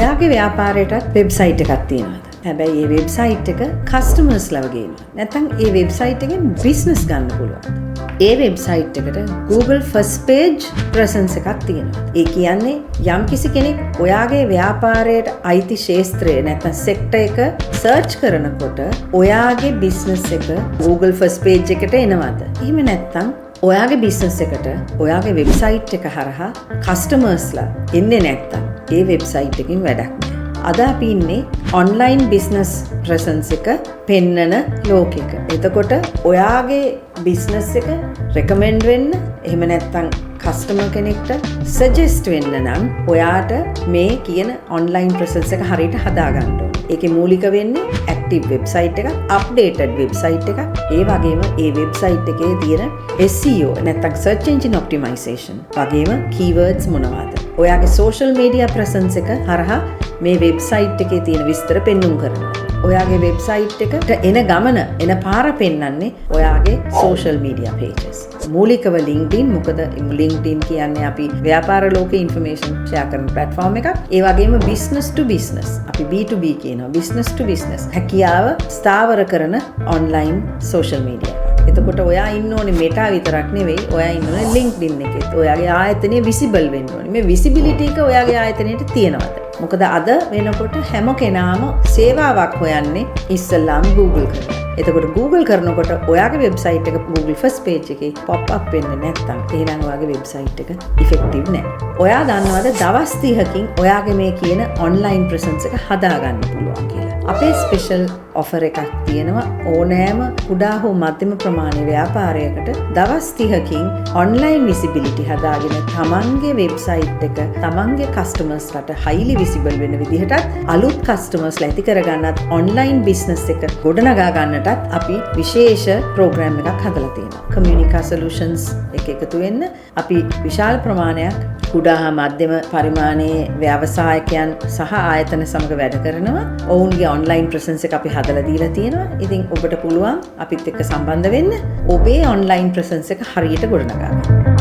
ඔයාගේ ව්‍යාපාරයටත් වෙබ්සයිට් එකක් තියෙනවද? හැබැයි මේ වෙබ්සයිට් එක කස්ටමර්ස්ලා වගේම. නැත්නම් මේ වෙබ්සයිට් එකෙන් බිස්නස් ගන්න පුළුවන්. ඒ වෙබ්සයිට් එකට Google First Page presence එකක් තියෙනවා. ඒ කියන්නේ යම්කිසි කෙනෙක් ඔයාගේ ව්‍යාපාරයට අයිති ක්ෂේත්‍රය නැත්නම් සෙක්ටර් එක සර්ච් කරනකොට ඔයාගේ බිස්නස් එක Google First Page එකට එනවද? එහෙම නැත්නම් ඔයාගේ බිස්නස් එකට ඔයාගේ වෙබ්සයිට් එක හරහා කස්ටමර්ස්ලා එන්නේ නැත්නම් ඒ වෙබ්සයිට් එකකින් වැඩක් නෑ. අද අපි ඉන්නේ ඔන්ලයින් බිස්නස් ප්‍රසන්ස් එක පෙන්නන ලෝකෙක. එතකොට ඔයාගේ බිස්නස් එක රෙකමෙන්ඩ් වෙන්න එහෙම නැත්නම් කස්ටමර් කෙනෙක්ට සජෙස්ට් වෙන්න නම් ඔයාට මේ කියන ඔන්ලයින් ප්‍රසන්ස් එක හරියට හදා ගන්න ඕනේ. ඒකේ මූලික වෙන්නේ ඇක්ටිව් වෙබ්සයිට් එකක්, අප්ඩේටඩ් වෙබ්සයිට් එකක්. ඒ වගේම ඒ වෙබ්සයිට් එකේ තියෙන SEO නැත්නම් search engine optimization වගේම keywords මොනවාද? ඔයාගේ social media presence එක හරහා මේ වෙබ්සයිට් එකේ තියෙන විස්තර පෙන්눔 කරනවා. ඔයාගේ වෙබ්සයිට් එකට එන ගමන එන පාර පෙන්වන්නේ ඔයාගේ social media pages. මූලිකව LinkedIn, මොකද LinkedIn කියන්නේ අපි ව්‍යාපාර ලෝකේ information share කරන platform එකක්. ඒ වගේම business to business. අපි B2B කියනවා. business to business. හැකියාව ස්ථාවර කරන online social media. එතකොට ඔයා ඉන්න ඕනේ Meta විතරක් නෙවෙයි, ඔයා ඉන්න ඕනේ LinkedIn එකෙත්. ඔයාගේ ආයතනය visible වෙන්න ඕනේ. මේ visibility එක ඔයාගේ ආයතනයට තියෙනවද? මොකද අද වෙනකොට හැම කෙනාම සේවාවක් හොයන්නේ ඉස්සල්ලාම Google කරනවා. එතකොට Google කරනකොට ඔයාගේ වෙබ්සයිට් එක Google First Page එකේ pop up වෙන්නේ නැත්නම් එහෙනම් ඔයාගේ වෙබ්සයිට් එක effective නෑ. ඔයා දන්නවද දවස් 30කින් ඔයාගේ මේ කියන online presence එක හදා ගන්න පුළුවන් කියලා. අපේ ස්පෙෂල් ඔෆර් එකක් තියෙනවා ඕනෑම කුඩා හෝ මධ්‍යම ප්‍රමාණයේ ව්‍යාපාරයකට දවස් 30කින් online visibility හදාගෙන තමන්ගේ වෙබ්සයිට් එක තමන්ගේ කස්ටමර්ස්ලාට highly visible වෙන විදිහටත් අලුත් කස්ටමර්ස්ලා ඇති කරගන්නත් online business එක ගොඩනගා ගන්නටත් අපි විශේෂ ප්‍රෝග්‍රෑම් එකක් හදලා තියෙනවා. Communica Solutions එක එකතු වෙන්න අපි විශාල ප්‍රමාණයක් කුඩා හා මධ්‍යම පරිමාණයේ ව්‍යවසායකයන් සහ ආයතන සමග වැඩ කරනවා. ඔවුන්ගේ ඔන්ලයින් ප්‍රසන්ස් එක අපි හදලා දීලා තියෙනවා. ඉතින් ඔබට පුළුවන් අපිත් එක්ක සම්බන්ධ වෙන්න ඔබේ ඔන්ලයින් ප්‍රසන්ස් එක හරියට ගොඩනගා ගන්න.